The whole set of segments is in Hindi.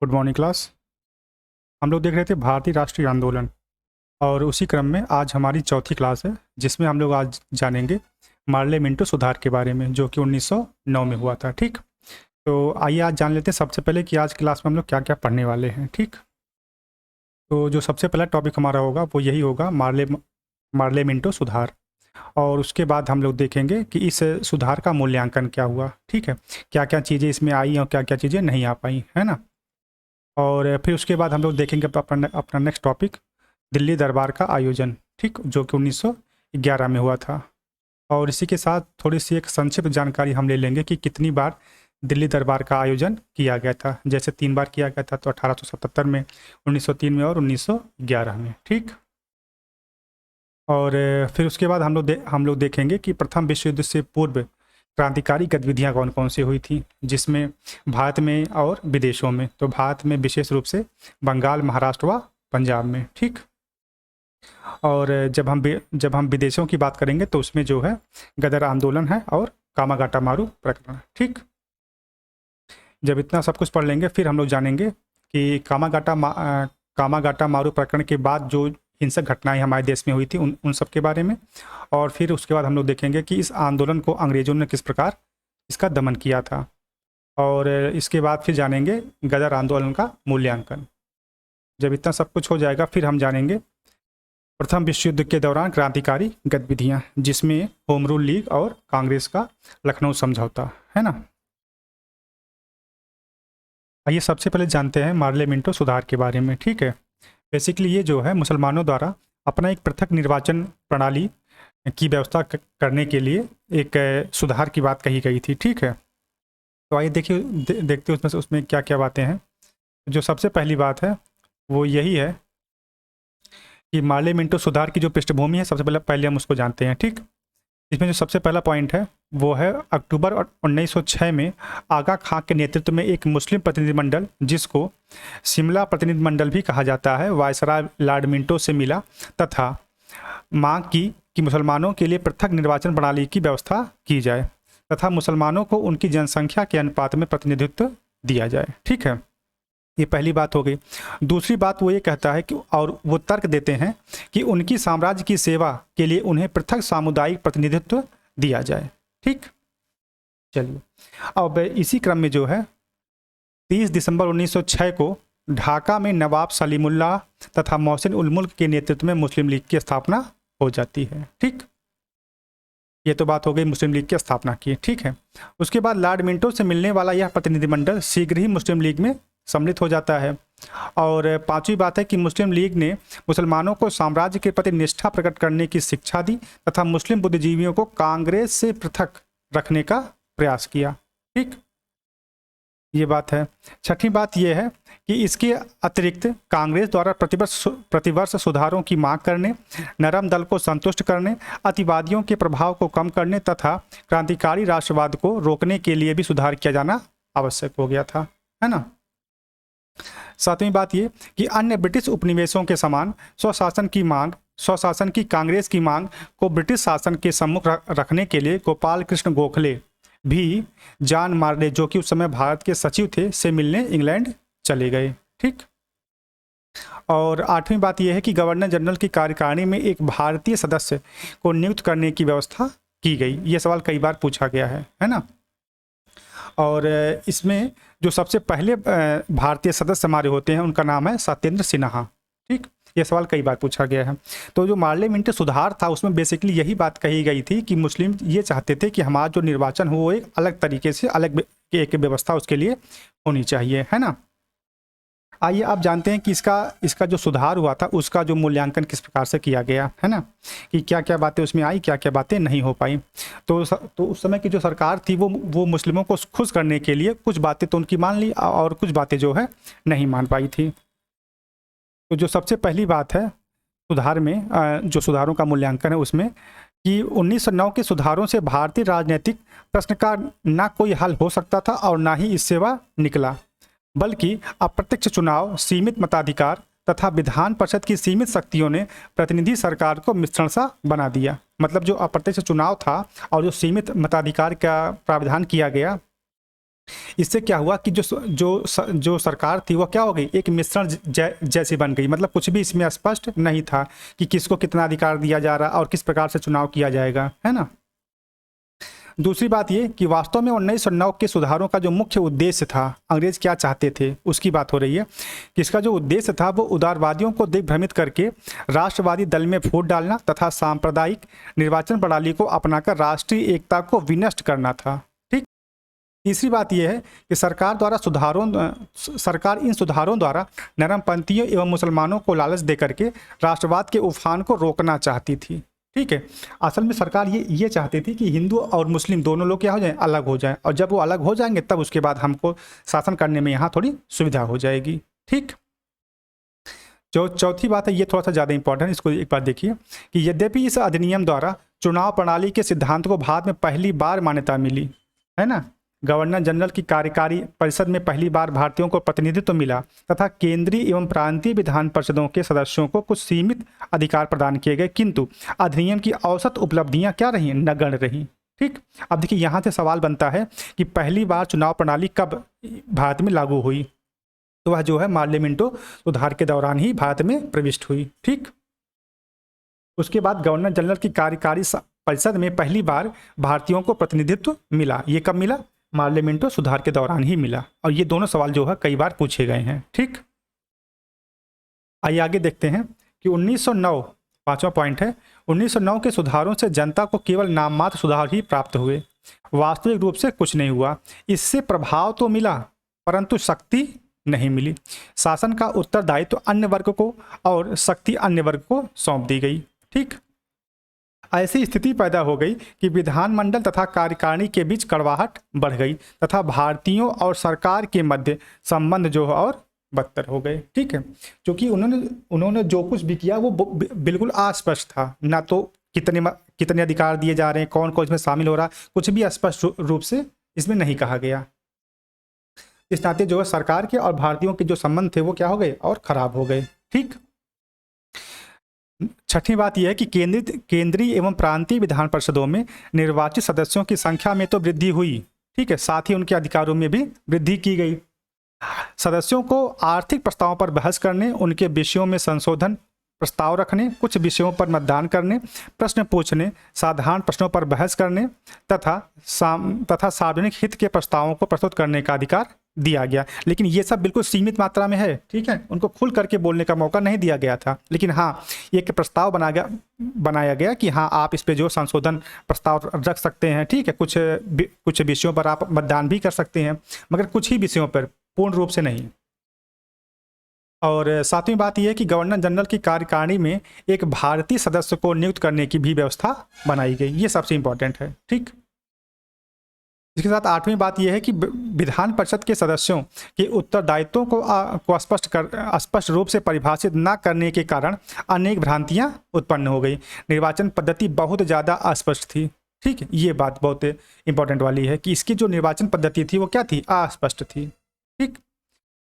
Good morning class. हम लोग देख रहे थे भारतीय राष्ट्रीय आंदोलन और उसी क्रम में आज हमारी चौथी क्लास है जिसमें हम लोग आज जानेंगे मार्ले मिंटो सुधार के बारे में जो कि 1909 में हुआ था। ठीक, तो आइए आज जान लेते हैं सबसे पहले कि आज क्लास में हम लोग क्या क्या पढ़ने वाले हैं। ठीक, तो जो सबसे पहला टॉपिक हमारा होगा वो यही होगा मार्ले मिंटो सुधार, और उसके बाद हम लोग देखेंगे कि इस सुधार का मूल्यांकन क्या हुआ। ठीक है, क्या क्या चीज़ें इसमें आई और क्या क्या चीज़ें नहीं आ पाई, है ना। और फिर उसके बाद हम लोग देखेंगे अपना नेक्स्ट टॉपिक दिल्ली दरबार का आयोजन, ठीक, जो कि 1911 में हुआ था। और इसी के साथ थोड़ी सी एक संक्षिप्त जानकारी हम ले लेंगे कि कितनी बार दिल्ली दरबार का आयोजन किया गया था। जैसे 3 बार किया गया था, तो 1877 में, 1903 में और 1911 में। ठीक, और फिर उसके बाद हम लोग देखेंगे कि प्रथम विश्व युद्ध से पूर्व क्रांतिकारी गतिविधियां कौन कौन सी हुई थी, जिसमें भारत में और विदेशों में। तो भारत में विशेष रूप से बंगाल, महाराष्ट्र व पंजाब में। ठीक, और जब हम विदेशों की बात करेंगे तो उसमें जो है गदर आंदोलन है और कामागाटा मारू प्रकरण। ठीक, जब इतना सब कुछ पढ़ लेंगे फिर हम लोग जानेंगे कि कामागाटा मारू प्रकरण के बाद जो हिंसक घटनाएं हमारे देश में हुई थी उन सब के बारे में। और फिर उसके बाद हम लोग देखेंगे कि इस आंदोलन को अंग्रेज़ों ने किस प्रकार इसका दमन किया था। और इसके बाद फिर जानेंगे गदर आंदोलन का मूल्यांकन। जब इतना सब कुछ हो जाएगा फिर हम जानेंगे प्रथम विश्व युद्ध के दौरान क्रांतिकारी गतिविधियां, जिसमें होम रूल लीग और कांग्रेस का लखनऊ समझौता, है ना। आइए सबसे पहले जानते हैं मार्ले मिंटो सुधार के बारे में। ठीक है, बेसिकली ये जो है मुसलमानों द्वारा अपना एक पृथक निर्वाचन प्रणाली की व्यवस्था करने के लिए एक सुधार की बात कही गई थी। ठीक है, तो आइए देखते हैं उसमें क्या क्या बातें हैं। जो सबसे पहली बात है वो यही है कि मार्ले मिंटो सुधार की जो पृष्ठभूमि है, सबसे पहले हम उसको जानते हैं। ठीक, इसमें जो सबसे पहला पॉइंट है वो है अक्टूबर 1906 में आगा खां के नेतृत्व में एक मुस्लिम प्रतिनिधिमंडल, जिसको शिमला प्रतिनिधिमंडल भी कहा जाता है, वायसराय लॉर्ड मिंटो से मिला तथा मांग की कि मुसलमानों के लिए पृथक निर्वाचन प्रणाली की व्यवस्था की जाए तथा मुसलमानों को उनकी जनसंख्या के अनुपात में प्रतिनिधित्व दिया जाए। ठीक है, ये पहली बात हो गई। दूसरी बात वो ये कहता है कि, और वो तर्क देते हैं कि उनकी साम्राज्य की सेवा के लिए उन्हें पृथक सामुदायिक प्रतिनिधित्व दिया जाए। ठीक, चलिए अब इसी क्रम में जो है 30 दिसंबर 1906 को ढाका में नवाब सलीमुल्लाह तथा मोहसिन उल मुल्क के नेतृत्व में मुस्लिम लीग की स्थापना हो जाती है। ठीक, ये तो बात हो गई मुस्लिम लीग की स्थापना की। ठीक है, उसके बाद लॉर्ड मिंटो से मिलने वाला यह प्रतिनिधिमंडल शीघ्र ही मुस्लिम लीग में सम्मिलित हो जाता है। और पांचवी बात है कि मुस्लिम लीग ने मुसलमानों को साम्राज्य के प्रति निष्ठा प्रकट करने की शिक्षा दी तथा मुस्लिम बुद्धिजीवियों को कांग्रेस से पृथक रखने का प्रयास किया। ठीक, ये बात है। छठी बात यह है कि इसके अतिरिक्त कांग्रेस द्वारा प्रतिवर्ष सुधारों की मांग करने, नरम दल को संतुष्ट करने, अतिवादियों के प्रभाव को कम करने तथा क्रांतिकारी राष्ट्रवाद को रोकने के लिए भी सुधार किया जाना आवश्यक हो गया था, है ना। सातवीं बात ये कि अन्य ब्रिटिश उपनिवेशों के समान स्वशासन की कांग्रेस की मांग को ब्रिटिश शासन के सम्मुख रखने के लिए गोपाल कृष्ण गोखले भी जॉन मार्ले, जो कि उस समय भारत के सचिव थे, से मिलने इंग्लैंड चले गए। ठीक, और आठवीं बात यह है कि गवर्नर जनरल की कार्यकारिणी में एक भारतीय सदस्य को नियुक्त करने की व्यवस्था की गई। यह सवाल कई बार पूछा गया है ना। और इसमें जो सबसे पहले भारतीय सदस्य हमारे होते हैं उनका नाम है सत्येंद्र सिन्हा। ठीक, ये सवाल कई बार पूछा गया है। तो जो मार्ले मिंटो सुधार था उसमें बेसिकली यही बात कही गई थी कि मुस्लिम ये चाहते थे कि हमारा जो निर्वाचन हो वो एक अलग तरीके से एक व्यवस्था उसके लिए होनी चाहिए, है ना। आइए आप जानते हैं कि इसका जो सुधार हुआ था उसका जो मूल्यांकन किस प्रकार से किया गया, है ना, कि क्या क्या बातें उसमें आई, क्या क्या बातें नहीं हो पाई। तो उस समय की जो सरकार थी वो मुस्लिमों को खुश करने के लिए कुछ बातें तो उनकी मान ली और कुछ बातें जो है नहीं मान पाई थी। तो जो सबसे पहली बात है सुधार में, जो सुधारों का मूल्यांकन है उसमें, कि 1909 के सुधारों से भारतीय राजनीतिक प्रश्न का ना कोई हल हो सकता था और ना ही इससे वह निकला, बल्कि अप्रत्यक्ष चुनाव, सीमित मताधिकार तथा विधान परिषद की सीमित शक्तियों ने प्रतिनिधि सरकार को मिश्रण सा बना दिया। मतलब जो अप्रत्यक्ष चुनाव था और जो सीमित मताधिकार का प्रावधान किया गया, इससे क्या हुआ कि जो सरकार थी वो क्या हो गई, एक मिश्रण जैसी बन गई। मतलब कुछ भी इसमें स्पष्ट नहीं था कि किसको कितना अधिकार दिया जा रहा और किस प्रकार से चुनाव किया जाएगा, है ना। दूसरी बात ये कि वास्तव में 1909 के सुधारों का जो मुख्य उद्देश्य था, अंग्रेज क्या चाहते थे उसकी बात हो रही है कि इसका जो उद्देश्य था वो उदारवादियों को दिग्भ्रमित करके राष्ट्रवादी दल में फूट डालना तथा सांप्रदायिक निर्वाचन प्रणाली को अपनाकर राष्ट्रीय एकता को विनष्ट करना था। ठीक। तीसरी बात यह है कि सरकार इन सुधारों द्वारा नरमपंथियों एवं मुसलमानों को लालच देकर के राष्ट्रवाद के उफान को रोकना चाहती थी। ठीक है। असल में सरकार ये चाहती थी कि हिंदू और मुस्लिम दोनों लोग क्या हो जाएं, अलग हो जाएं, और जब वो अलग हो जाएंगे तब उसके बाद हमको शासन करने में यहाँ थोड़ी सुविधा हो जाएगी। ठीक। जो चौथी बात है ये थोड़ा सा ज़्यादा इंपॉर्टेंट, इसको एक बार देखिए कि यद्यपि इस अधिनियम द्वारा चुनाव प्रणाली के सिद्धांत को भारत में पहली बार मान्यता मिली, है ना, गवर्नर जनरल की कार्यकारी परिषद में पहली बार भारतीयों को प्रतिनिधित्व मिला तथा केंद्रीय एवं प्रांतीय विधान परिषदों के सदस्यों को कुछ सीमित अधिकार प्रदान किए गए, किंतु अधिनियम की औसत उपलब्धियां क्या रही, नगण्य रही। ठीक। अब देखिए यहाँ से सवाल बनता है कि पहली बार चुनाव प्रणाली कब भारत में लागू हुई, तो वह जो है मार्ले मिंटो सुधार के दौरान ही भारत में प्रविष्ट हुई। ठीक। उसके बाद गवर्नर जनरल की कार्यकारी परिषद में पहली बार भारतीयों को प्रतिनिधित्व मिला, ये कब मिला, मार्ले मिंटो सुधार के दौरान ही मिला। और ये दोनों सवाल जो है कई बार पूछे गए हैं। ठीक। आइए आगे देखते हैं कि 1909, पांचवा पॉइंट है, 1909 के सुधारों से जनता को केवल नाम मात्र सुधार ही प्राप्त हुए, वास्तविक रूप से कुछ नहीं हुआ। इससे प्रभाव तो मिला परंतु शक्ति नहीं मिली। शासन का उत्तरदायित्व तो अन्य वर्ग को और शक्ति अन्य वर्ग को सौंप दी गई। ठीक। ऐसी स्थिति पैदा हो गई कि विधानमंडल तथा कार्यकारिणी के बीच कड़वाहट बढ़ गई तथा भारतीयों और सरकार के मध्य संबंध जो है और बदतर हो गए। ठीक है। क्योंकि उन्होंने जो कुछ भी किया वो बिल्कुल अस्पष्ट था, ना तो कितने अधिकार दिए जा रहे हैं, कौन कौन इसमें शामिल हो रहा, कुछ भी स्पष्ट रूप से इसमें नहीं कहा गया। इस नाते जो है सरकार के और भारतीयों के जो संबंध थे वो क्या हो गए, और खराब हो गए। ठीक। छठी बात यह है कि केंद्रीय एवं प्रांतीय विधान परिषदों में निर्वाचित सदस्यों की संख्या में तो वृद्धि हुई, ठीक है, साथ ही उनके अधिकारों में भी वृद्धि की गई। सदस्यों को आर्थिक प्रस्तावों पर बहस करने, उनके विषयों में संशोधन प्रस्ताव रखने, कुछ विषयों पर मतदान करने, प्रश्न पूछने, साधारण प्रश्नों पर बहस करने तथा सार्वजनिक हित के प्रस्तावों को प्रस्तुत करने का अधिकार दिया गया। लेकिन ये सब बिल्कुल सीमित मात्रा में है। ठीक है। उनको खुल करके बोलने का मौका नहीं दिया गया था। लेकिन हाँ, एक प्रस्ताव बनाया गया कि हाँ आप इस पे जो संशोधन प्रस्ताव रख सकते हैं। ठीक है। कुछ विषयों पर आप मतदान भी कर सकते हैं, मगर कुछ ही विषयों पर, पूर्ण रूप से नहीं। और सातवीं बात यह है कि गवर्नर जनरल की कार्यकारिणी में एक भारतीय सदस्य को नियुक्त करने की भी व्यवस्था बनाई गई। ये सबसे इंपॉर्टेंट है। ठीक। इसके साथ आठवीं बात यह है कि विधान परिषद के सदस्यों के उत्तरदायित्वों को स्पष्ट रूप से परिभाषित न करने के कारण अनेक भ्रांतियां उत्पन्न हो गई। निर्वाचन पद्धति बहुत ज़्यादा अस्पष्ट थी। ठीक। ये बात बहुत इंपॉर्टेंट वाली है कि इसकी जो निर्वाचन पद्धति थी वो क्या थी, अस्पष्ट थी। ठीक।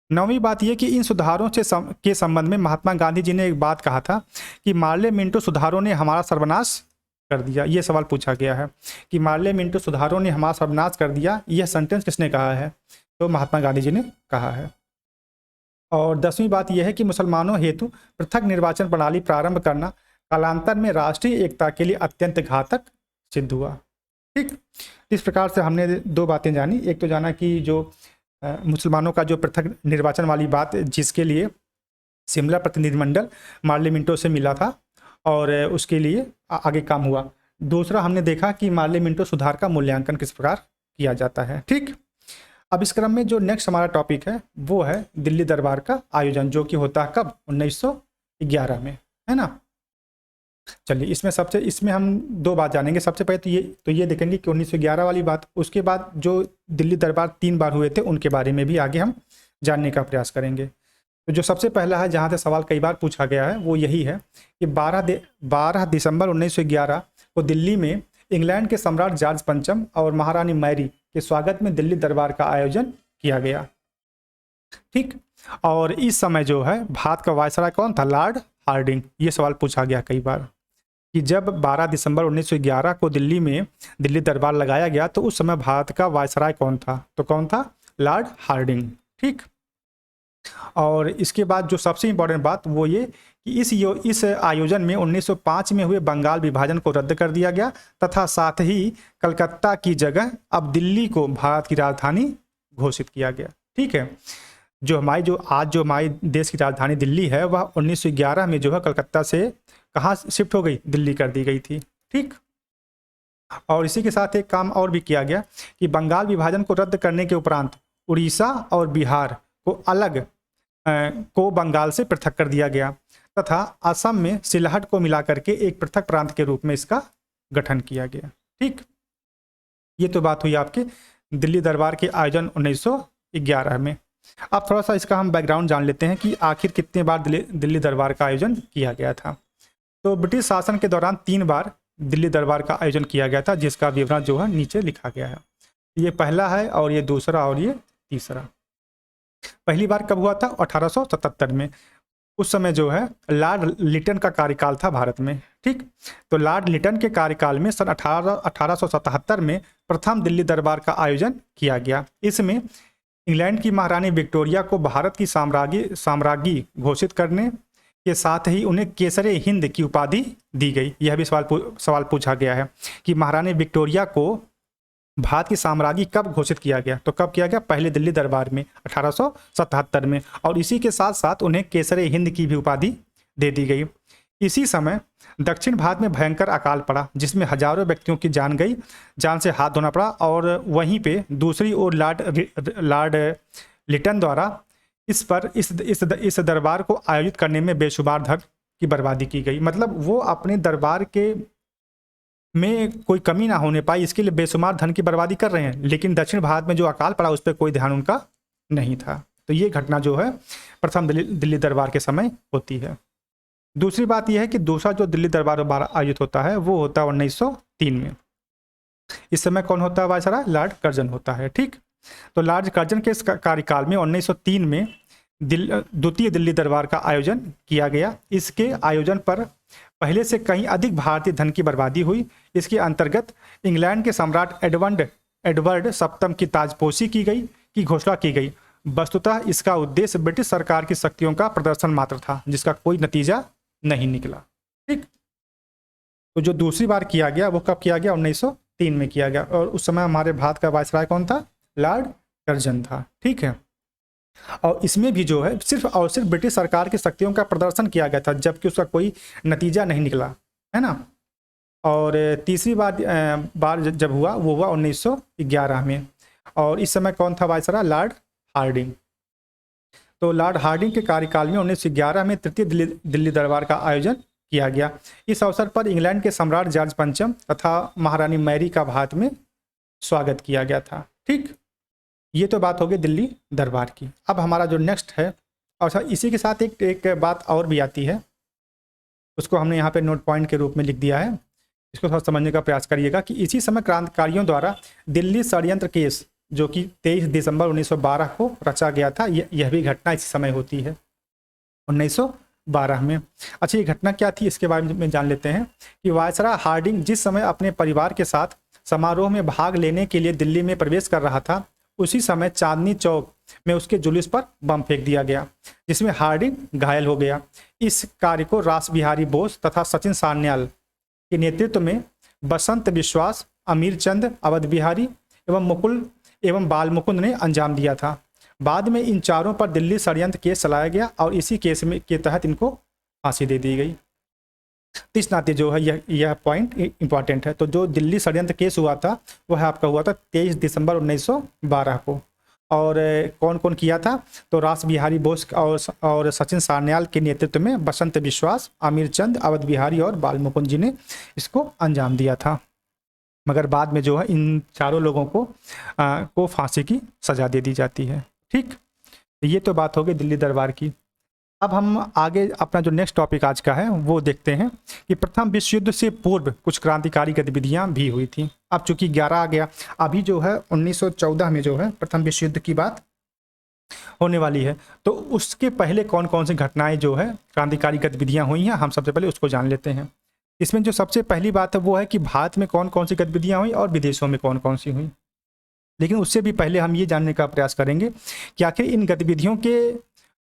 नौवीं बात यह कि इन सुधारों के संबंध में महात्मा गांधी जी ने एक बात कहा था कि मार्ले मिंटो सुधारों ने हमारा सर्वनाश कर दिया। ये सवाल पूछा गया है कि मार्ले मिंटो सुधारों ने हमारा सर्वनाश कर दिया, यह सेंटेंस किसने कहा है, तो महात्मा गांधी जी ने कहा है। और 10वीं बात यह है कि मुसलमानों हेतु पृथक निर्वाचन प्रणाली प्रारंभ करना कालांतर में राष्ट्रीय एकता के लिए अत्यंत घातक सिद्ध हुआ। ठीक। इस प्रकार से हमने दो बातें जानी। एक तो जाना कि जो मुसलमानों का जो पृथक निर्वाचन वाली बात, जिसके लिए शिमला प्रतिनिधिमंडल मार्ले मिंटो से मिला था और उसके लिए आगे काम हुआ। दूसरा हमने देखा कि मार्ले मिंटो सुधार का मूल्यांकन किस प्रकार किया जाता है। ठीक। अब इस क्रम में जो नेक्स्ट हमारा टॉपिक है वो है दिल्ली दरबार का आयोजन, जो कि होता है कब, 1911 में, है ना। चलिए इसमें हम दो बात जानेंगे। सबसे पहले तो ये देखेंगे कि 1911 वाली बात, उसके बाद जो दिल्ली दरबार 3 बार हुए थे उनके बारे में भी आगे हम जानने का प्रयास करेंगे। तो जो सबसे पहला है, जहाँ से सवाल कई बार पूछा गया है, वो यही है कि 12 दिसंबर 1911 को दिल्ली में इंग्लैंड के सम्राट जॉर्ज पंचम और महारानी मैरी के स्वागत में दिल्ली दरबार का आयोजन किया गया। ठीक। और इस समय जो है भारत का वायसराय कौन था, लॉर्ड हार्डिंग। ये सवाल पूछा गया कई बार कि जब 12 दिसंबर 1911 को दिल्ली में दिल्ली दरबार लगाया गया तो उस समय भारत का वायसराय कौन था? तो कौन था? Lord Hardinge. ठीक। और इसके बाद जो सबसे इंपॉर्टेंट बात वो ये कि इस आयोजन में 1905 में हुए बंगाल विभाजन को रद्द कर दिया गया तथा साथ ही कलकत्ता की जगह अब दिल्ली को भारत की राजधानी घोषित किया गया। ठीक है। जो हमारी देश की राजधानी दिल्ली है वह 1911 में जो है कलकत्ता से कहाँ शिफ्ट हो गई? दिल्ली कर दी गई थी। ठीक। और इसी के साथ एक काम और भी किया गया कि बंगाल विभाजन को रद्द करने के उपरांत उड़ीसा और बिहार को बंगाल से पृथक कर दिया गया तथा असम में सिलहट को मिलाकर के एक पृथक प्रांत के रूप में इसका गठन किया गया। ठीक। ये तो बात हुई आपके दिल्ली दरबार के आयोजन 1911 में। अब थोड़ा सा इसका हम बैकग्राउंड जान लेते हैं कि आखिर कितने बार दिल्ली दरबार का आयोजन किया गया था। तो ब्रिटिश शासन के दौरान 3 बार दिल्ली दरबार का आयोजन किया गया था, जिसका विवरण जो है नीचे लिखा गया है। ये पहला है और ये दूसरा और ये तीसरा। पहली बार कब हुआ था? 1877 में। उस समय जो है लॉर्ड लिटन का कार्यकाल था भारत में। ठीक। तो लॉर्ड लिटन के कार्यकाल में सन 1877 में प्रथम दिल्ली दरबार का आयोजन किया गया। इसमें इंग्लैंड की महारानी विक्टोरिया को भारत की साम्राज्ञी घोषित करने के साथ ही उन्हें केसरे हिंद की उपाधि दी गई। यह भी सवाल पूछा गया है कि महारानी विक्टोरिया को भारत की साम्राज्ञी कब घोषित किया गया? तो कब किया गया? पहले दिल्ली दरबार में 1877 में। और इसी के साथ साथ उन्हें केसरे हिंद की भी उपाधि दे दी गई। इसी समय दक्षिण भारत में भयंकर अकाल पड़ा जिसमें हजारों व्यक्तियों की जान से हाथ धोना पड़ा। और वहीं पे दूसरी ओर लॉर्ड लिटन द्वारा इस दरबार को आयोजित करने में बेशुमार धन की बर्बादी की गई। मतलब वो अपने दरबार के में कोई कमी ना होने पाई इसके लिए बेशुमार धन की बर्बादी कर रहे हैं, लेकिन दक्षिण भारत में जो अकाल पड़ा उस पर कोई ध्यान उनका नहीं था। तो ये घटना जो है प्रथम दिल्ली दरबार के समय होती है। दूसरी बात यह है कि दूसरा जो दिल्ली दरबार आयोजित होता है वो होता है 1903 में। इस समय कौन होता है वायसराय? लॉर्ड कर्जन होता है। ठीक। तो लॉर्ड कर्जन के कार्यकाल में 1903 में द्वितीय दिल्ली दरबार का आयोजन किया गया। इसके आयोजन पर पहले से कहीं अधिक भारतीय धन की बर्बादी हुई। इसके अंतर्गत इंग्लैंड के सम्राट एडवर्ड सप्तम की ताजपोशी की घोषणा की गई। वस्तुतः इसका उद्देश्य ब्रिटिश सरकार की शक्तियों का प्रदर्शन मात्र था, जिसका कोई नतीजा नहीं निकला। ठीक। तो जो दूसरी बार किया गया वो कब किया गया? 1903 में किया गया। और उस समय हमारे भारत का वायसराय कौन था? लॉर्ड कर्जन था। ठीक है। और इसमें भी जो है सिर्फ और सिर्फ ब्रिटिश सरकार की शक्तियों का प्रदर्शन किया गया था, जबकि उसका कोई नतीजा नहीं निकला, है ना। और तीसरी बार जब हुआ वो हुआ 1911 में। और इस समय कौन था वायसराय? Lord Hardinge. तो लॉर्ड हार्डिंग के कार्यकाल में 1911 में तृतीय दिल्ली दरबार का आयोजन किया गया। इस अवसर पर इंग्लैंड के सम्राट जॉर्ज पंचम तथा महारानी मैरी का भारत में स्वागत किया गया था। ठीक। ये तो बात हो गई दिल्ली दरबार की। अब हमारा जो नेक्स्ट है, और इसी के साथ एक बात और भी आती है, उसको हमने यहाँ पे नोट पॉइंट के रूप में लिख दिया है। इसको थोड़ा समझने का प्रयास करिएगा कि इसी समय क्रांतिकारियों द्वारा दिल्ली षड्यंत्र केस जो कि 23 दिसंबर 1912 को रचा गया था, यह भी घटना इसी समय होती है 1912 में। अच्छा, ये घटना क्या थी इसके बारे में जान लेते हैं कि वायसराय हार्डिंग जिस समय अपने परिवार के साथ समारोह में भाग लेने के लिए दिल्ली में प्रवेश कर रहा था, उसी समय चांदनी चौक में उसके जुलूस पर बम फेंक दिया गया, जिसमें हार्डिंग घायल हो गया। इस कार्य को रास बिहारी बोस तथा सचिन सान्याल के नेतृत्व में बसंत विश्वास, अमीर चंद, अवध बिहारी एवं बाल मुकुंद ने अंजाम दिया था। बाद में इन चारों पर दिल्ली षड्यंत्र केस चलाया गया और इसी केस के तहत इनको फांसी दे दी गई। तो इस नाते जो है यह पॉइंट इंपॉर्टेंट है। तो जो दिल्ली षड्यंत्र केस हुआ था वह आपका हुआ था 23 दिसंबर 1912 को। और कौन कौन किया था? तो रास बिहारी बोस और सचिन सान्याल के नेतृत्व में बसंत विश्वास, आमिर चंद, अवध बिहारी और बाल मुकुंद जी ने इसको अंजाम दिया था। मगर बाद में जो है इन चारों लोगों को फांसी की सजा दे दी जाती है। ठीक। ये तो बात हो गई दिल्ली दरबार की। अब हम आगे अपना जो नेक्स्ट टॉपिक आज का है वो देखते हैं कि प्रथम विश्व युद्ध से पूर्व कुछ क्रांतिकारी गतिविधियां भी हुई थी। अब चूंकि 11 आ गया, अभी जो है 1914 में जो है प्रथम विश्व युद्ध की बात होने वाली है। तो उसके पहले कौन कौन सी घटनाएं जो है क्रांतिकारी गतिविधियां हुई हैं, हम सबसे पहले उसको जान लेते हैं। इसमें जो सबसे पहली बात है वो है कि भारत में कौन कौन सी गतिविधियां हुई और विदेशों में कौन कौन सी हुई। लेकिन उससे भी पहले हम ये जानने का प्रयास करेंगे कि आखिर इन गतिविधियों के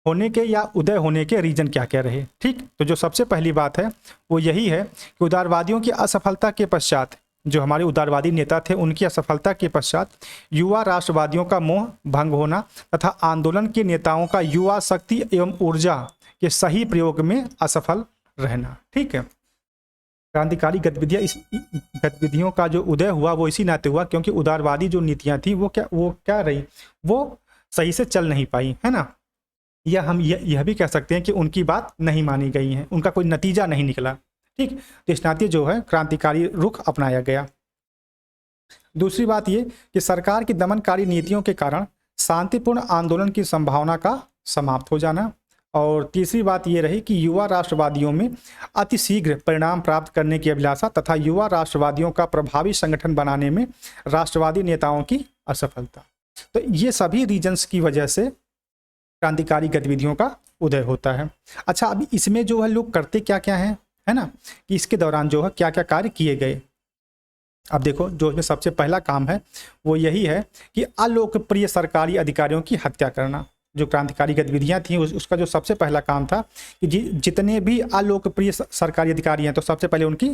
होने के या उदय होने के रीजन क्या क्या रहे। ठीक, तो जो सबसे पहली बात है वो यही है कि उदारवादियों की असफलता के पश्चात, जो हमारे उदारवादी नेता थे उनकी असफलता के पश्चात युवा राष्ट्रवादियों का मोह भंग होना तथा आंदोलन के नेताओं का युवा शक्ति एवं ऊर्जा के सही प्रयोग में असफल रहना। ठीक है, क्रांतिकारी गतिविधियों का जो उदय हुआ वो इसी नाते हुआ क्योंकि उदारवादी जो नीतियां थी वो क्या रही, वो सही से चल नहीं पाई, है ना। या हम यह भी कह सकते हैं कि उनकी बात नहीं मानी गई है, उनका कोई नतीजा नहीं निकला। ठीक, तो इस नाते जो है क्रांतिकारी रुख अपनाया गया। दूसरी बात ये कि सरकार की दमनकारी नीतियों के कारण शांतिपूर्ण आंदोलन की संभावना का समाप्त हो जाना। और तीसरी बात ये रही कि युवा राष्ट्रवादियों में अतिशीघ्र परिणाम प्राप्त करने की अभिलाषा तथा युवा राष्ट्रवादियों का प्रभावी संगठन बनाने में राष्ट्रवादी नेताओं की असफलता। तो ये सभी रीजन्स की वजह से क्रांतिकारी गतिविधियों का उदय होता है। अच्छा, अभी इसमें जो है लोग करते क्या क्या हैं, है ना, कि इसके दौरान जो है क्या क्या कार्य किए गए। अब देखो, जो इसमें सबसे पहला काम है वो यही है कि अलोकप्रिय सरकारी अधिकारियों की हत्या करना। जो क्रांतिकारी गतिविधियां थी उसका जो सबसे पहला काम था कि जितने भी अलोकप्रिय सरकारी अधिकारी हैं तो सबसे पहले उनकी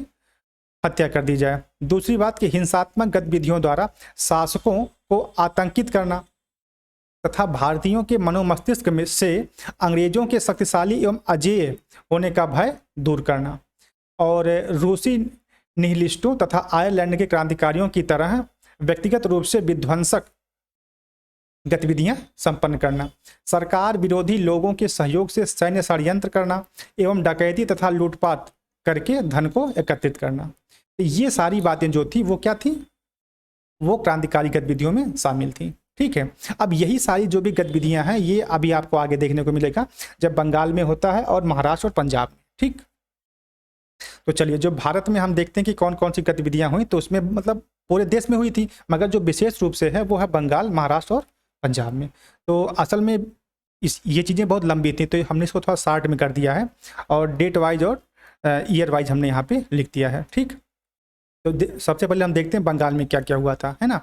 हत्या कर दी जाए। दूसरी बात कि हिंसात्मक गतिविधियों द्वारा शासकों को आतंकित करना तथा भारतीयों के मनोमस्तिष्क में से अंग्रेजों के शक्तिशाली एवं अजेय होने का भय दूर करना। और रूसी निहिलिस्टों तथा आयरलैंड के क्रांतिकारियों की तरह व्यक्तिगत रूप से विध्वंसक गतिविधियां संपन्न करना। सरकार विरोधी लोगों के सहयोग से सैन्य षड्यंत्र करना एवं डकैती तथा लूटपाट करके धन को एकत्रित करना। तो ये सारी बातें जो थी वो क्या थी, वो क्रांतिकारी गतिविधियों में शामिल थी। ठीक है, अब यही सारी जो भी गतिविधियां हैं ये अभी आपको आगे देखने को मिलेगा जब बंगाल में होता है और महाराष्ट्र और पंजाब में। ठीक, तो चलिए, जो भारत में हम देखते हैं कि कौन कौन सी गतिविधियां हुई, तो उसमें मतलब पूरे देश में हुई थी, मगर जो विशेष रूप से है वो है बंगाल, महाराष्ट्र और पंजाब में। तो असल में ये चीज़ें बहुत लंबी थी तो हमने इसको थोड़ा शार्ट में कर दिया है और डेट वाइज और ईयर वाइज हमने यहाँ पे लिख दिया है। ठीक, तो सबसे पहले हम देखते हैं बंगाल में क्या क्या हुआ था, है ना।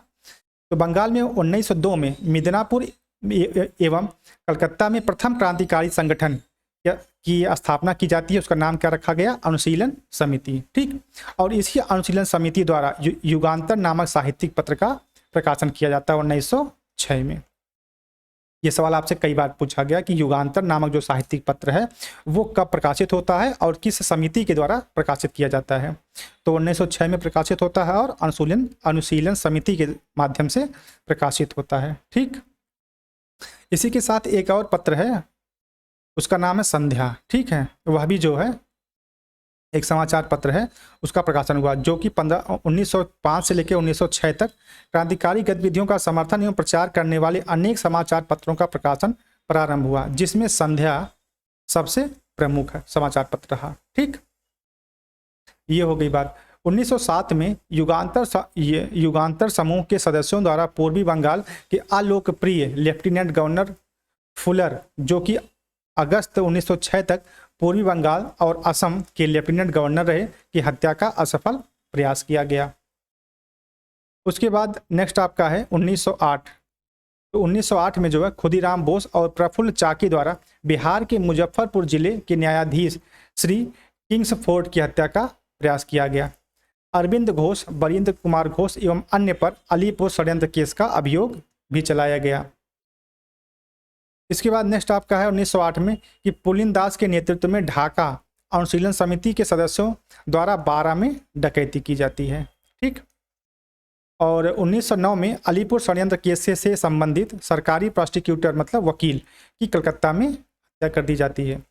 तो बंगाल में 1902 में मिदनापुर एवं कलकत्ता में प्रथम क्रांतिकारी संगठन की स्थापना की जाती है। उसका नाम क्या रखा गया, अनुशीलन समिति। ठीक, और इसी अनुशीलन समिति द्वारा युगांतर नामक साहित्यिक पत्र का प्रकाशन किया जाता है 1906 में। ये सवाल आपसे कई बार पूछा गया कि युगांतर नामक जो साहित्यिक पत्र है वो कब प्रकाशित होता है और किस समिति के द्वारा प्रकाशित किया जाता है। तो 1906 में प्रकाशित होता है और अनुशीलन समिति के माध्यम से प्रकाशित होता है। ठीक, इसी के साथ एक और पत्र है, उसका नाम है संध्या। ठीक है, वह भी जो है एक समाचार पत्र है, उसका प्रकाशन हुआ जो कि 1905 से लेकर 1906 तक क्रांतिकारी गतिविधियों का समर्थन एवं प्रचार करने वाले अनेक समाचार पत्रों का प्रकाशन प्रारंभ हुआ, जिसमें संध्या सबसे प्रमुख है समाचार पत्र रहा। ठीक, ये हो गई बात। 1907 में युगांतर समूह के सदस्यों द्वारा पूर्वी बंगाल के अलोकप्रिय लेफ्टिनेंट गवर्नर फुलर, जो कि अगस्त 1906 तक पूर्वी बंगाल और असम के लेफ्टिनेंट गवर्नर रहे, की हत्या का असफल प्रयास किया गया। उसके बाद नेक्स्ट आपका है 1908। तो 1908 में जो है खुदीराम बोस और प्रफुल्ल चाकी द्वारा बिहार के मुजफ्फरपुर जिले के न्यायाधीश श्री किंग्सफोर्ड की हत्या का प्रयास किया गया। अरविंद घोष, बरिंद्र कुमार घोष एवं अन्य पर अलीपुर षड्यंत्र केस का अभियोग भी चलाया गया। इसके बाद नेक्स्ट आपका है 1908 में कि पुलिन दास के नेतृत्व में ढाका अनुशीलन समिति के सदस्यों द्वारा 12 में डकैती की जाती है। ठीक, और 1909 में अलीपुर षड्यंत्र केस से संबंधित सरकारी प्रोसिक्यूटर मतलब वकील की कलकत्ता में हत्या कर दी जाती है।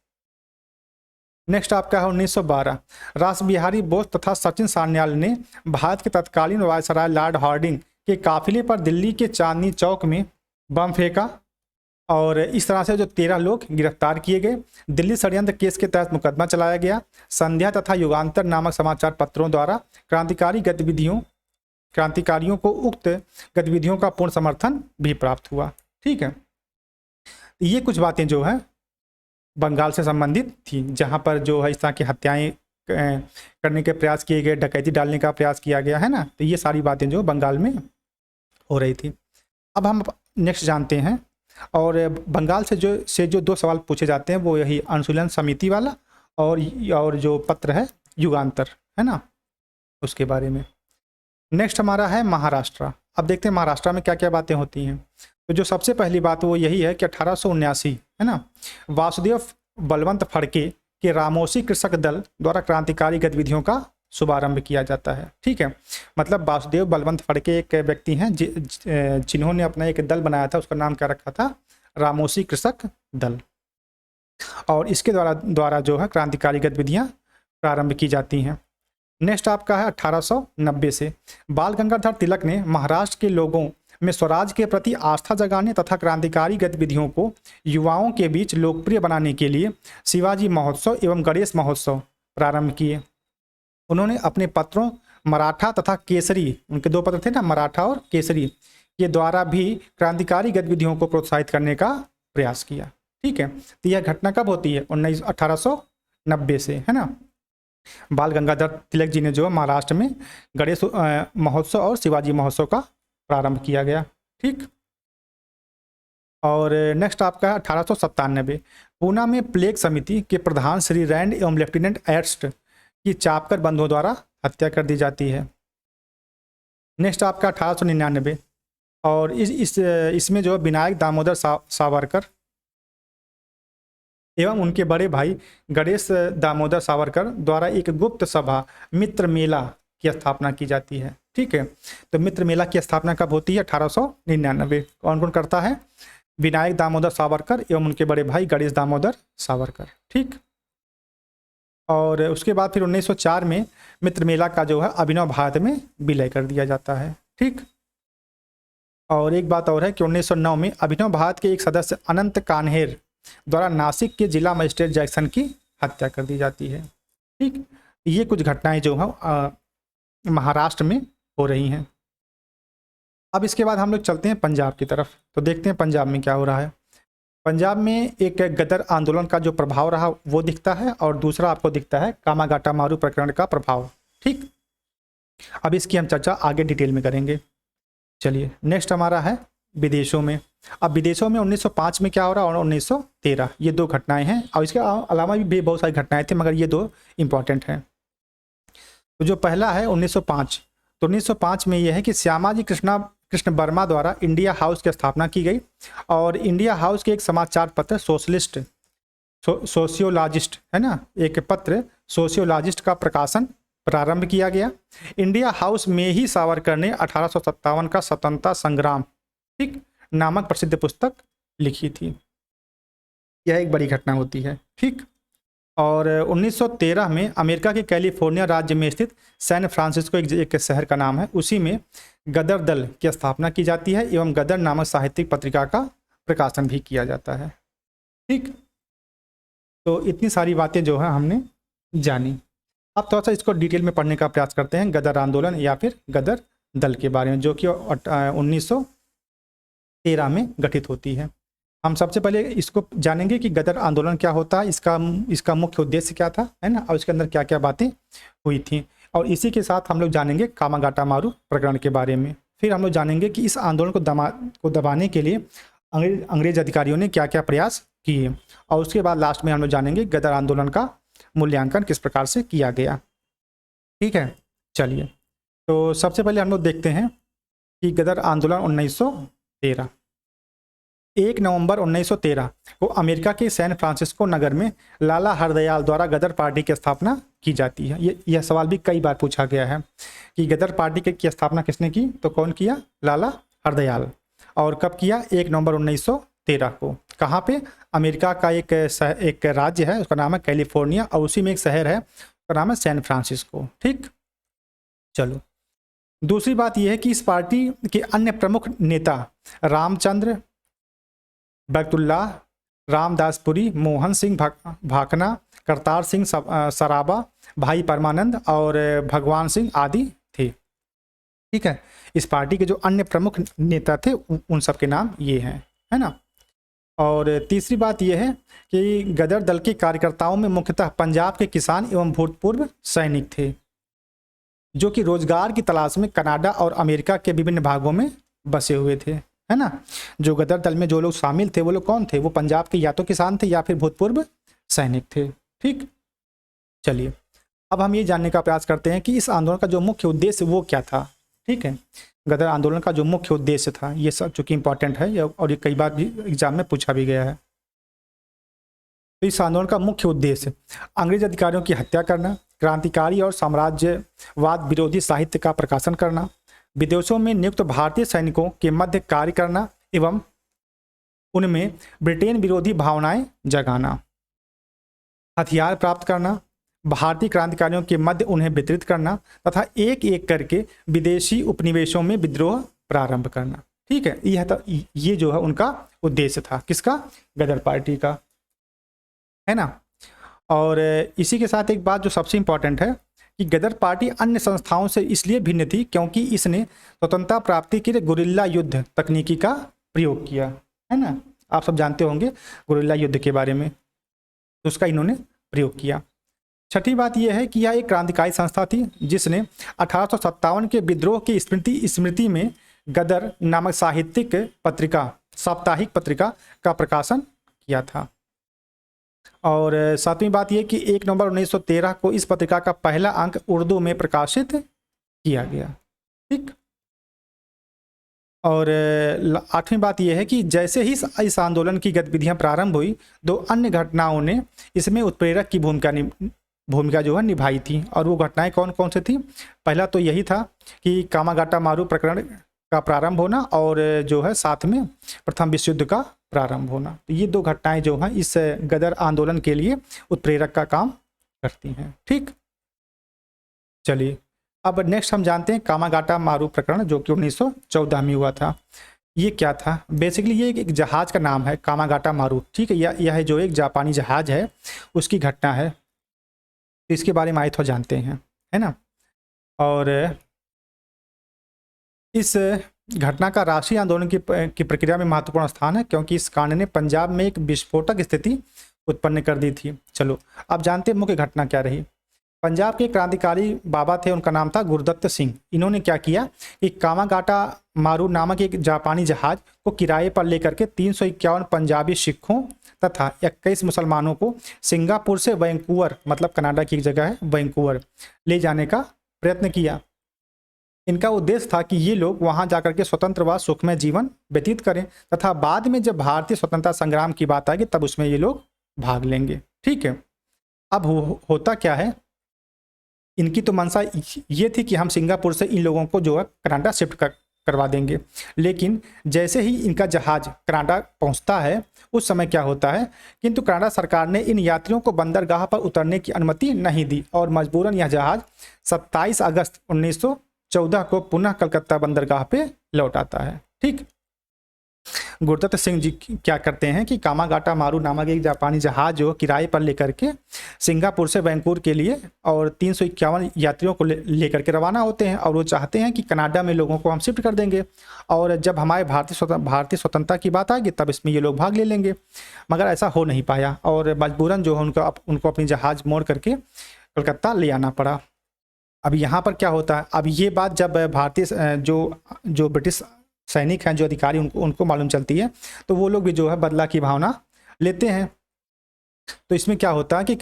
नेक्स्ट आपका है 1912। रास बिहारी बोस तथा सचिन सान्याल ने भारत के तत्कालीन वायसराय लॉर्ड हार्डिंग के काफिले पर दिल्ली के चांदनी चौक में बम फेंका और इस तरह से जो 13 लोग गिरफ्तार किए गए। दिल्ली षड्यंत्र केस के तहत मुकदमा चलाया गया। संध्या तथा युगांतर नामक समाचार पत्रों द्वारा क्रांतिकारियों को उक्त गतिविधियों का पूर्ण समर्थन भी प्राप्त हुआ। ठीक है, ये कुछ बातें जो है बंगाल से संबंधित थी, जहां पर जो है इस तरह की हत्याएं करने के प्रयास किए गए, डकैती डालने का प्रयास किया गया है ना। तो ये सारी बातें जो बंगाल में हो रही थी। अब हम नेक्स्ट जानते हैं, और बंगाल से जो दो सवाल पूछे जाते हैं वो यही अनुशीलन समिति वाला और जो पत्र है युगांतर, है ना, उसके बारे में। नेक्स्ट हमारा है महाराष्ट्र। अब देखते हैं महाराष्ट्र में क्या क्या बातें होती हैं। तो जो सबसे पहली बात वो यही है कि 1879, है ना, वासुदेव बलवंत फड़के के रामोसी कृषक दल द्वारा क्रांतिकारी गतिविधियों का शुभारंभ किया जाता है। ठीक है, मतलब वासुदेव बलवंत फड़के एक व्यक्ति हैं जिन्होंने अपना एक दल बनाया था, उसका नाम क्या रखा था, रामोसी कृषक दल, और इसके द्वारा जो है क्रांतिकारी गतिविधियां प्रारंभ की जाती हैं। नेक्स्ट आपका है 1890 से बाल गंगाधर तिलक ने महाराष्ट्र के लोगों में स्वराज के प्रति आस्था जगाने तथा क्रांतिकारी गतिविधियों को युवाओं के बीच लोकप्रिय बनाने के लिए शिवाजी महोत्सव एवं गणेश महोत्सव प्रारंभ किए। उन्होंने अपने पत्रों मराठा तथा केसरी, उनके दो पत्र थे ना, मराठा और केसरी, के द्वारा भी क्रांतिकारी गतिविधियों को प्रोत्साहित करने का प्रयास किया। ठीक है, तो यह घटना कब होती है, 1890 से, है ना। बाल गंगाधर तिलक जी ने जो महाराष्ट्र में गणेश महोत्सव और शिवाजी महोत्सव का प्रारंभ किया गया। ठीक, और नेक्स्ट आपका है 1897, पूना में प्लेग समिति के प्रधान श्री रैंड एवं लेफ्टिनेंट एर्स्ट की चापकर बंधुओं द्वारा हत्या कर दी जाती है। नेक्स्ट आपका 1899, और इसमें जो विनायक दामोदर सावरकर एवं उनके बड़े भाई गणेश दामोदर सावरकर द्वारा एक गुप्त सभा मित्र मेला की स्थापना की जाती है। ठीक है, तो मित्र मेला की स्थापना कब होती है, 1899। कौन कौन करता है, विनायक दामोदर सावरकर एवं उनके बड़े भाई गणेश दामोदर सावरकर। ठीक, और उसके बाद फिर 1904 में मित्र मेला का जो है अभिनव भारत में विलय कर दिया जाता है। ठीक, और एक बात और है कि 1909 में अभिनव भारत के एक सदस्य अनंत कान्हेर द्वारा नासिक के जिला मजिस्ट्रेट जैक्सन की हत्या कर दी जाती है। ठीक, ये कुछ घटनाएं जो है महाराष्ट्र में हो रही हैं। अब इसके बाद हम लोग चलते हैं पंजाब की तरफ, तो देखते हैं पंजाब में क्या हो रहा है। पंजाब में एक गदर आंदोलन का जो प्रभाव रहा वो दिखता है, और दूसरा आपको दिखता है कामागाटा मारू प्रकरण का प्रभाव। ठीक, अब इसकी हम चर्चा आगे डिटेल में करेंगे। चलिए, नेक्स्ट हमारा है विदेशों में। अब विदेशों में 1905 में क्या हो रहा है और 1913, ये दो घटनाएं हैं, और इसके अलावा भी बहुत सारी घटनाएं थी, मगर ये दो इंपॉर्टेंट हैं। तो जो पहला है 1905, तो 1905 में यह है कि श्यामाजी कृष्ण वर्मा द्वारा इंडिया हाउस की स्थापना की गई, और इंडिया हाउस के एक समाचार पत्र सोशियोलॉजिस्ट, है ना, एक पत्र सोशियोलॉजिस्ट का प्रकाशन प्रारंभ किया गया। इंडिया हाउस में ही सावरकर ने 1857 का स्वतंत्रता संग्राम, ठीक, नामक प्रसिद्ध पुस्तक लिखी थी। यह एक बड़ी घटना होती है। ठीक, और 1913 में अमेरिका के कैलिफोर्निया राज्य में स्थित सैन फ्रांसिस्को एक शहर का नाम है, उसी में गदर दल की स्थापना की जाती है एवं गदर नामक साहित्यिक पत्रिका का प्रकाशन भी किया जाता है। ठीक, तो इतनी सारी बातें जो है हमने जानी। अब थोड़ा सा इसको डिटेल में पढ़ने का प्रयास करते हैं, गदर आंदोलन या फिर गदर दल के बारे में, जो कि 1913 में गठित होती है। हम सबसे पहले इसको जानेंगे कि गदर आंदोलन क्या होता है, इसका मुख्य उद्देश्य क्या था, है ना, और इसके अंदर क्या क्या बातें हुई थी, और इसी के साथ हम लोग जानेंगे कामागाटा मारू प्रकरण के बारे में। फिर हम लोग जानेंगे कि इस आंदोलन को दबाने के लिए अंग्रेज अधिकारियों ने क्या क्या प्रयास किए, और उसके बाद लास्ट में हम लोग जानेंगे गदर आंदोलन का मूल्यांकन किस प्रकार से किया गया। ठीक है, चलिए, तो सबसे पहले हम लोग देखते हैं कि गदर आंदोलन 1913। 1 नवंबर 1913 को अमेरिका के सैन फ्रांसिस्को नगर में लाला हरदयाल द्वारा गदर पार्टी की स्थापना की जाती है। यह सवाल भी कई बार पूछा गया है कि गदर पार्टी की स्थापना किसने की, तो कौन किया, लाला हरदयाल। और कब किया, 1 नवंबर 1913 को। कहाँ पे, अमेरिका का एक राज्य है, उसका नाम है कैलिफोर्निया, और उसी में एक शहर है, उसका नाम है सैन फ्रांसिस्को। ठीक, चलो, दूसरी बात यह है कि इस पार्टी के अन्य प्रमुख नेता रामचंद्र बैतुल्लाह, रामदासपुरी, मोहन सिंह भाकना, करतार सिंह सराबा, भाई परमानंद और भगवान सिंह आदि थे। ठीक है, इस पार्टी के जो अन्य प्रमुख नेता थे उन सब के नाम ये हैं, है ना। और तीसरी बात यह है कि गदर दल के कार्यकर्ताओं में मुख्यतः पंजाब के किसान एवं भूतपूर्व सैनिक थे, जो कि रोजगार की तलाश में कनाडा और अमेरिका के विभिन्न भागों में बसे हुए थे, है ना। जो गदर दल में जो लोग शामिल थे वो लोग कौन थे? वो पंजाब के या तो किसान थे या फिर भूतपूर्व सैनिक थे। ठीक, चलिए अब हम ये जानने का प्रयास करते हैं कि इस आंदोलन का जो मुख्य उद्देश्य वो क्या था। ठीक है, गदर आंदोलन का जो मुख्य उद्देश्य था, ये सब चूंकि इंपॉर्टेंट है और ये कई बार भी एग्जाम में पूछा भी गया है। तो इस आंदोलन का मुख्य उद्देश्य अंग्रेज अधिकारियों की हत्या करना, क्रांतिकारी और साम्राज्यवाद विरोधी साहित्य का प्रकाशन करना, विदेशों में नियुक्त भारतीय सैनिकों के मध्य कार्य करना एवं उनमें ब्रिटेन विरोधी भावनाएं जगाना, हथियार प्राप्त करना, भारतीय क्रांतिकारियों के मध्य उन्हें वितरित करना तथा एक एक करके विदेशी उपनिवेशों में विद्रोह प्रारंभ करना। ठीक है, ये जो है उनका उद्देश्य था, किसका? गदर पार्टी का, है ना। और इसी के साथ एक बात जो सबसे इंपॉर्टेंट है कि गदर पार्टी अन्य संस्थाओं से इसलिए भिन्न थी क्योंकि इसने स्वतंत्रता प्राप्ति के लिए गुरिल्ला युद्ध तकनीकी का प्रयोग किया, है ना। आप सब जानते होंगे गुरिल्ला युद्ध के बारे में, तो उसका इन्होंने प्रयोग किया। छठी बात यह है कि यह एक क्रांतिकारी संस्था थी जिसने 1857 के विद्रोह की स्मृति में गदर नामक साप्ताहिक पत्रिका का प्रकाशन किया था। और सातवीं बात यह कि 1 नवंबर 1913 को इस पत्रिका का पहला अंक उर्दू में प्रकाशित किया गया। ठीक, और आठवीं बात यह है कि जैसे ही इस आंदोलन की गतिविधियां प्रारंभ हुई, 2 अन्य घटनाओं ने इसमें उत्प्रेरक की भूमिका जो है निभाई थी। और वो घटनाएं कौन कौन सी थी? पहला तो यही था कि कामागाटा मारू प्रकरण का प्रारंभ होना और जो है साथ में प्रथम विश्व युद्ध का प्रारंभ होना। तो ये 2 घटनाएं जो हैं इस गदर आंदोलन के लिए उत्प्रेरक का काम करती हैं। ठीक, चलिए अब नेक्स्ट हम जानते हैं कामागाटा मारू प्रकरण, जो कि 1914 में हुआ था। ये क्या था? बेसिकली ये एक जहाज का नाम है, कामागाटा मारू। ठीक है, यह जो एक जापानी जहाज है उसकी घटना है, इसके बारे में आए थोड़ा जानते हैं, है ना। और इस घटना का राष्ट्रीय आंदोलन की प्रक्रिया में महत्वपूर्ण स्थान है क्योंकि इस कांड ने पंजाब में एक विस्फोटक स्थिति उत्पन्न कर दी थी। चलो अब जानते हैं मुख्य घटना क्या रही। पंजाब के क्रांतिकारी बाबा थे, उनका नाम था गुरदत्त सिंह। इन्होंने क्या किया कि कामागाटा मारू नामक एक जापानी जहाज को किराए पर लेकर के 351 पंजाबी सिखों तथा 21 मुसलमानों को सिंगापुर से वैंकूवर, मतलब कनाडा की एक जगह है वैंकूवर, ले जाने का प्रयत्न किया। इनका उद्देश्य था कि ये लोग वहां जाकर के स्वतंत्र व सुखमय जीवन व्यतीत करें तथा बाद में जब भारतीय स्वतंत्रता संग्राम की बात आएगी तब उसमें ये लोग भाग लेंगे। ठीक है, अब होता क्या है, इनकी तो मंशा ये थी कि हम सिंगापुर से इन लोगों को जो है कनाडा शिफ्ट करवा देंगे। लेकिन जैसे ही इनका जहाज कनाडा पहुंचता है उस समय क्या होता है, किंतु कनाडा सरकार ने इन यात्रियों को बंदरगाह पर उतरने की अनुमति नहीं दी और मजबूरन यह जहाज 27 अगस्त 1914 को पुनः कलकत्ता बंदरगाह पे लौट आता है। ठीक, गुरदत्त सिंह जी क्या करते हैं कि कामागाटा मारू नामक एक जापानी जहाज जो किराए पर लेकर के सिंगापुर से वैंकूवर के लिए और 351 यात्रियों को लेकर के रवाना होते हैं और वो चाहते हैं कि कनाडा में लोगों को हम शिफ्ट कर देंगे और जब हमारे भारतीय स्वतंत्रता की बात आएगी तब इसमें ये लोग भाग ले लेंगे। मगर ऐसा हो नहीं पाया और मजबूरन जो है उनको अपनी जहाज मोड़ करके कलकत्ता ले आना पड़ा। अब यहाँ पर क्या होता है, अब ये बात जब भारतीय जो ब्रिटिश सैनिक हैं, जो अधिकारी, उनको मालूम चलती है तो वो लोग भी जो है बदला की भावना लेते हैं। तो इसमें क्या होता है कि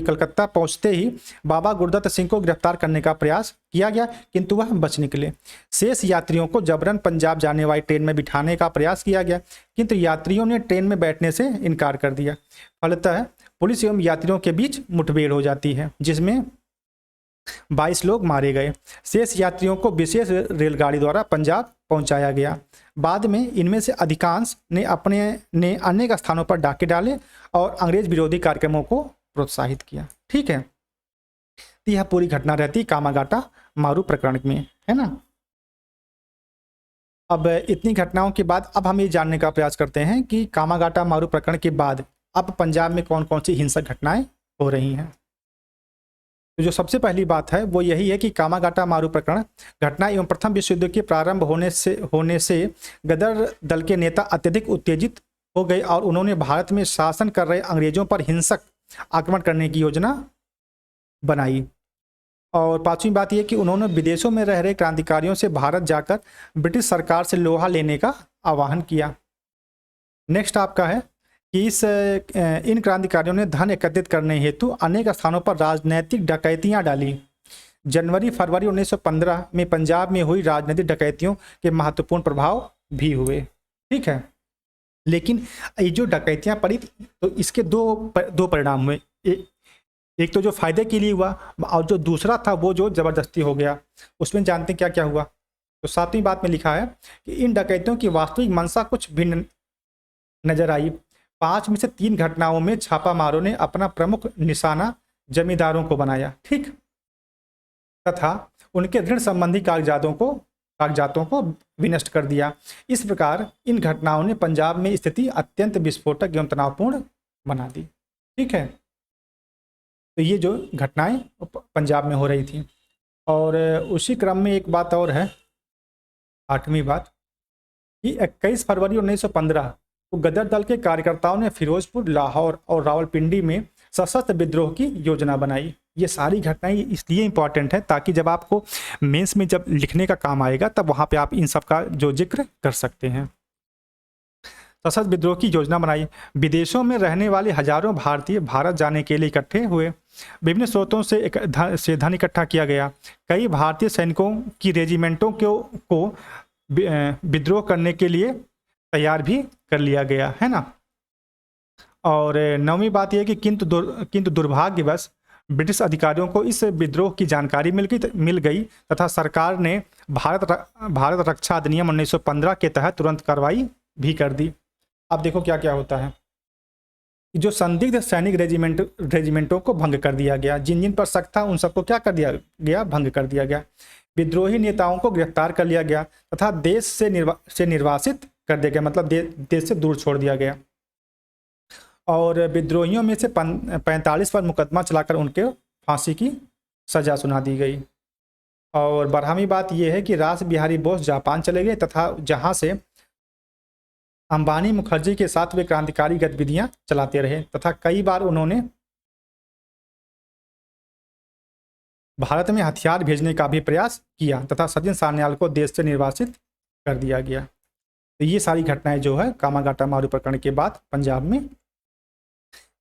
कलकत्ता पहुंचते ही बाबा गुरदत्त सिंह को गिरफ्तार करने का प्रयास किया गया किंतु वह बच निकले। शेष यात्रियों को जबरन पंजाब जाने वाली ट्रेन में बिठाने का प्रयास किया गया किंतु यात्रियों ने ट्रेन में बैठने से इनकार कर दिया। फलतः पुलिस एवं यात्रियों के बीच मुठभेड़ हो जाती है जिसमें 22 लोग मारे गए। शेष यात्रियों को विशेष रेलगाड़ी द्वारा पंजाब पहुंचाया गया। बाद में इनमें से अधिकांश ने अनेक स्थानों पर डाके डाले और अंग्रेज विरोधी कार्यक्रमों को प्रोत्साहित किया। ठीक है, तो यह पूरी घटना रहती कामागाटा मारू प्रकरण में, है ना। अब इतनी घटनाओं के बाद अब हम ये जानने का प्रयास करते हैं कि कामागाटा मारू प्रकरण के बाद अब पंजाब में कौन कौन सी हिंसक घटनाएं हो रही हैं। तो जो सबसे पहली बात है वो यही है कि कामागाटा मारू प्रकरण घटना एवं प्रथम विश्व युद्ध के प्रारंभ होने से गदर दल के नेता अत्यधिक उत्तेजित हो गई और उन्होंने भारत में शासन कर रहे अंग्रेजों पर हिंसक आक्रमण करने की योजना बनाई। और पांचवी बात यह कि उन्होंने विदेशों में रह रहे क्रांतिकारियों से भारत जाकर ब्रिटिश सरकार से लोहा लेने का आह्वान किया। नेक्स्ट आपका है कि इन क्रांतिकारियों ने धन एकत्रित करने हेतु अनेक स्थानों पर राजनैतिक डकैतियां डाली। जनवरी फरवरी 1915 में पंजाब में हुई राजनीतिक डकैतियों के महत्वपूर्ण प्रभाव भी हुए। ठीक है, लेकिन ये जो डकैतियां पड़ी तो इसके दो परिणाम हुए। एक तो जो फायदे के लिए हुआ और जो दूसरा था वो जो जबरदस्ती हो गया। उसमें जानते हैं क्या क्या हुआ। तो सातवीं बात में लिखा है कि इन डकैतियों की वास्तविक मंशा कुछ भिन्न नजर आई। 5 में से 3 घटनाओं में छापामारों ने अपना प्रमुख निशाना जमींदारों को बनाया, ठीक, तथा उनके ऋण संबंधी कागजातों को विनष्ट कर दिया। इस प्रकार इन घटनाओं ने पंजाब में स्थिति अत्यंत विस्फोटक एवं तनावपूर्ण बना दी। ठीक है, तो ये जो घटनाएं पंजाब में हो रही थी। और उसी क्रम में एक बात और है, 8वीं बात, कि 21 फरवरी 1915 को गदर दल के कार्यकर्ताओं ने फिरोजपुर, लाहौर और रावलपिंडी में सशस्त्र विद्रोह की योजना बनाई। ये सारी घटनाएं इसलिए इंपॉर्टेंट है ताकि जब आपको मेंस में जब लिखने का काम आएगा तब वहाँ पे आप इन सब का जो जिक्र कर सकते हैं। सशस्त्र विद्रोह की योजना बनाई। विदेशों में रहने वाले हजारों भारतीय भारत जाने के लिए इकट्ठे हुए। विभिन्न स्रोतों से धन इकट्ठा किया गया। कई भारतीय सैनिकों की रेजिमेंटों को विद्रोह करने के लिए तैयार भी कर लिया गया है ना। और 9वीं बात यह कि किंतु दुर्भाग्यवश ब्रिटिश अधिकारियों को इस विद्रोह की जानकारी मिल गई तथा सरकार ने भारत रक्षा अधिनियम 1915 के तहत तुरंत कार्रवाई भी कर दी। अब देखो क्या क्या होता है। जो संदिग्ध सैनिक रेजिमेंटों को भंग कर दिया गया। जिन जिन पर शक था उन सबको क्या कर दिया गया, भंग कर दिया गया। विद्रोही नेताओं को गिरफ्तार कर लिया गया तथा देश से निर्वासित कर दिया गया, मतलब देश से दूर छोड़ दिया गया। और विद्रोहियों में से 45 पर मुकदमा चलाकर उनके फांसी की सजा सुना दी गई। और 12वीं बात यह है कि रास बिहारी बोस जापान चले गए तथा जहां से अंबानी मुखर्जी के साथ वे क्रांतिकारी गतिविधियां चलाते रहे तथा कई बार उन्होंने भारत में हथियार भेजने का भी प्रयास किया तथा सचिन सान्याल को देश से निर्वासित कर दिया गया। तो ये सारी घटनाएं जो है कामागाटा मारू प्रकरण के बाद पंजाब में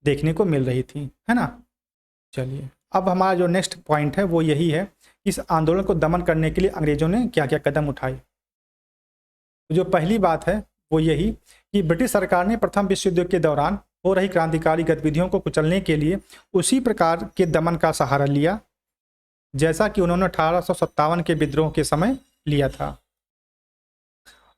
देखने को मिल रही थी, है ना। चलिए, अब हमारा जो नेक्स्ट पॉइंट है वो यही है, इस आंदोलन को दमन करने के लिए अंग्रेजों ने क्या क्या कदम उठाए। तो जो पहली बात है वो यही कि ब्रिटिश सरकार ने प्रथम विश्व युद्ध के दौरान हो रही क्रांतिकारी गतिविधियों को कुचलने के लिए उसी प्रकार के दमन का सहारा लिया जैसा कि उन्होंने 1857 के विद्रोह के समय लिया था।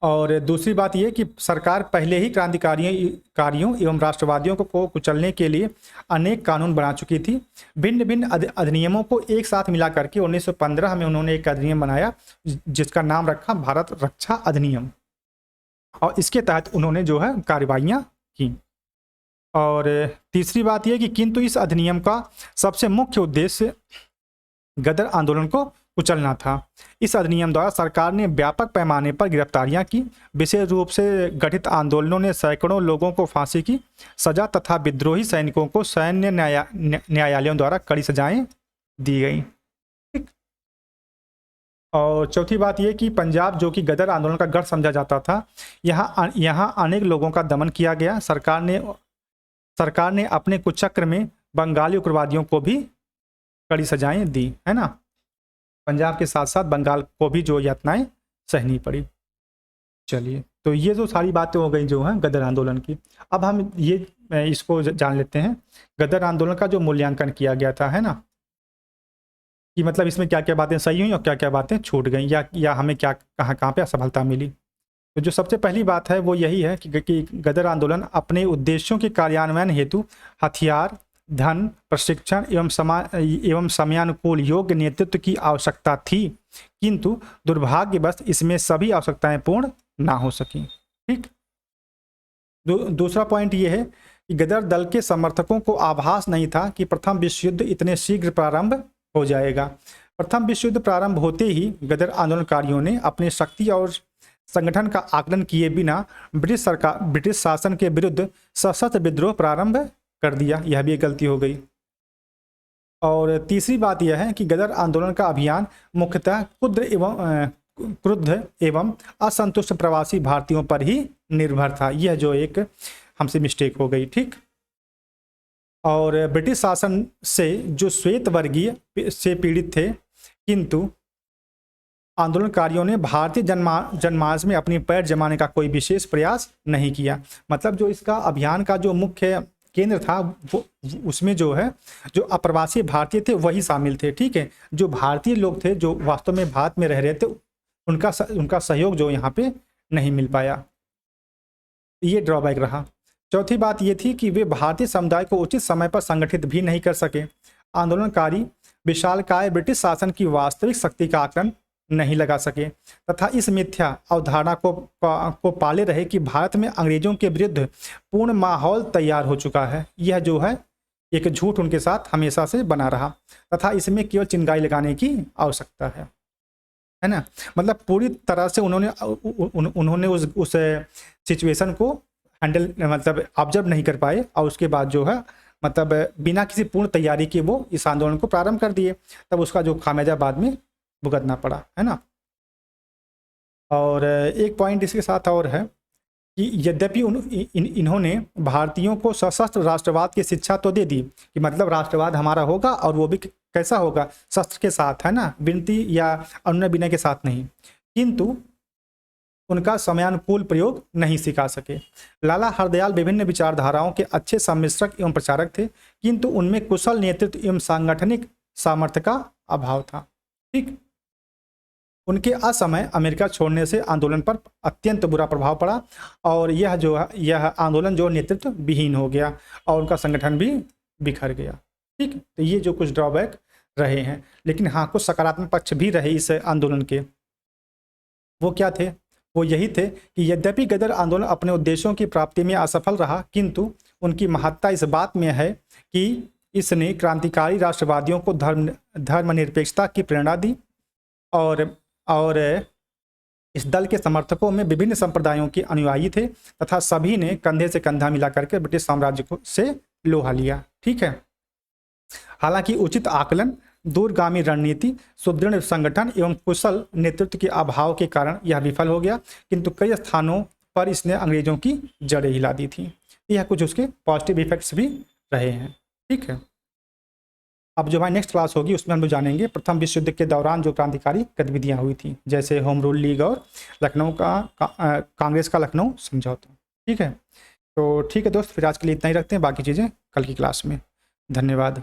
और दूसरी बात यह कि सरकार पहले ही क्रांतिकारियों एवं राष्ट्रवादियों को कुचलने के लिए अनेक कानून बना चुकी थी। भिन्न भिन्न अधिनियमों को एक साथ मिला करके 1915 में उन्होंने एक अधिनियम बनाया जिसका नाम रखा भारत रक्षा अधिनियम, और इसके तहत उन्होंने जो है कार्रवाइयाँ की। और तीसरी बात यह कि किंतु इस अधिनियम का सबसे मुख्य उद्देश्य गदर आंदोलन को कुचलना था। इस अधिनियम द्वारा सरकार ने व्यापक पैमाने पर गिरफ्तारियां की। विशेष रूप से गठित आंदोलनों ने सैकड़ों लोगों को फांसी की सजा तथा विद्रोही सैनिकों को सैन्य न्यायालयों द्वारा कड़ी सजाएं दी गई। ठीक। और चौथी बात यह कि पंजाब जो कि गदर आंदोलन का गढ़ समझा जाता था, यहाँ अनेक लोगों का दमन किया गया। सरकार ने अपने कुचक्र में बंगाली उग्रवादियों को भी कड़ी सजाएं दी, है ना। पंजाब के साथ साथ बंगाल को भी जो यातनाएं सहनी पड़ी। चलिए, तो ये जो सारी बातें हो गई जो हैं गदर आंदोलन की। अब हम ये इसको जान लेते हैं गदर आंदोलन का जो मूल्यांकन किया गया था, है ना, कि मतलब इसमें क्या क्या बातें सही हुई और क्या क्या बातें छूट गई या हमें क्या कहाँ पे असफलता मिली। तो जो सबसे पहली बात है वो यही है कि गदर आंदोलन अपने उद्देश्यों के कार्यान्वयन हेतु हथियार, धन, प्रशिक्षण एवं समयानुकूल योग्य नेतृत्व की आवश्यकता थी, किंतु दुर्भाग्यवश इसमें सभी आवश्यकताएं पूर्ण ना हो सकी। ठीक। दूसरा पॉइंट ये है कि गदर दल के समर्थकों को आभास नहीं था कि प्रथम विश्व युद्ध इतने शीघ्र प्रारंभ हो जाएगा। प्रथम विश्व युद्ध प्रारंभ होते ही गदर आंदोलनकारियों ने अपनी शक्ति और संगठन का आकलन किए बिना ब्रिटिश शासन के विरुद्ध सशस्त्र विद्रोह प्रारंभ कर दिया। यह भी एक गलती हो गई। और तीसरी बात यह है कि गदर आंदोलन का अभियान मुख्यतः क्रुद्ध एवं असंतुष्ट प्रवासी भारतीयों पर ही निर्भर था। यह जो एक हमसे मिस्टेक हो गई, ठीक। और ब्रिटिश शासन से जो श्वेत वर्गीय से पीड़ित थे, किंतु आंदोलनकारियों ने भारतीय जनमानस में अपनी पैर जमाने का कोई विशेष प्रयास नहीं किया। मतलब जो इसका अभियान का जो मुख्य केंद्र था वो उसमें जो है जो अप्रवासी भारतीय थे वही शामिल थे, ठीक है। जो भारतीय लोग थे जो वास्तव में भारत में रह रहे थे उनका सहयोग जो यहाँ पे नहीं मिल पाया, ये ड्रॉबैक रहा। चौथी बात ये थी कि वे भारतीय समुदाय को उचित समय पर संगठित भी नहीं कर सके। आंदोलनकारी विशालकाय ब्रिटिश शासन की वास्तविक शक्ति का आकलन नहीं लगा सके तथा इस मिथ्या अवधारणा को पाले रहे कि भारत में अंग्रेजों के विरुद्ध पूर्ण माहौल तैयार हो चुका है। यह जो है एक झूठ उनके साथ हमेशा से बना रहा तथा इसमें केवल चिंगारी लगाने की आवश्यकता है ना। मतलब पूरी तरह से उन्होंने उस सिचुएशन को हैंडल मतलब ऑब्जर्व नहीं कर पाए और उसके बाद जो है मतलब बिना किसी पूर्ण तैयारी के वो इस आंदोलन को प्रारंभ कर दिए, तब उसका जो खामियाजा बाद में भुगतना पड़ा, है ना। और एक पॉइंट इसके साथ और है कि यद्यपि इन्होंने भारतीयों को सशस्त्र राष्ट्रवाद की शिक्षा तो दे दी कि मतलब राष्ट्रवाद हमारा होगा और वो भी कैसा होगा, शस्त्र के साथ, है ना, विनती या अनुनय विनय के साथ नहीं, किंतु उनका समयानुकूल प्रयोग नहीं सिखा सके। लाला हरदयाल विभिन्न विचारधाराओं के अच्छे सम्मिश्रक एवं प्रचारक थे, किंतु उनमें कुशल नेतृत्व एवं सांगठनिक सामर्थ्य का अभाव था, ठीक। उनके असमय अमेरिका छोड़ने से आंदोलन पर अत्यंत बुरा प्रभाव पड़ा और यह आंदोलन जो नेतृत्व विहीन हो गया और उनका संगठन भी बिखर गया, ठीक। तो ये जो कुछ ड्रॉबैक रहे हैं, लेकिन हाँ कुछ सकारात्मक पक्ष भी रहे इस आंदोलन के। वो क्या थे? वो यही थे कि यद्यपि गदर आंदोलन अपने उद्देश्यों की प्राप्ति में असफल रहा, किंतु उनकी महत्ता इस बात में है कि इसने क्रांतिकारी राष्ट्रवादियों को धर्मनिरपेक्षता की प्रेरणा दी और इस दल के समर्थकों में विभिन्न संप्रदायों के अनुयायी थे तथा सभी ने कंधे से कंधा मिला करके ब्रिटिश साम्राज्य से लोहा लिया, ठीक है। हालांकि उचित आकलन, दूरगामी रणनीति, सुदृढ़ संगठन एवं कुशल नेतृत्व के अभाव के कारण यह विफल हो गया, किंतु कई स्थानों पर इसने अंग्रेजों की जड़ें हिला दी थी। यह कुछ उसके पॉजिटिव इफेक्ट्स भी रहे हैं, ठीक है। अब जो हमारी नेक्स्ट क्लास होगी उसमें हम लोग जानेंगे प्रथम विश्व युद्ध के दौरान जो क्रांतिकारी गतिविधियां हुई थी, जैसे होम रूल लीग और लखनऊ कांग्रेस का लखनऊ समझौता, ठीक है। तो ठीक है दोस्त, फिर आज के लिए इतना ही रखते हैं, बाकी चीज़ें कल की क्लास में। धन्यवाद।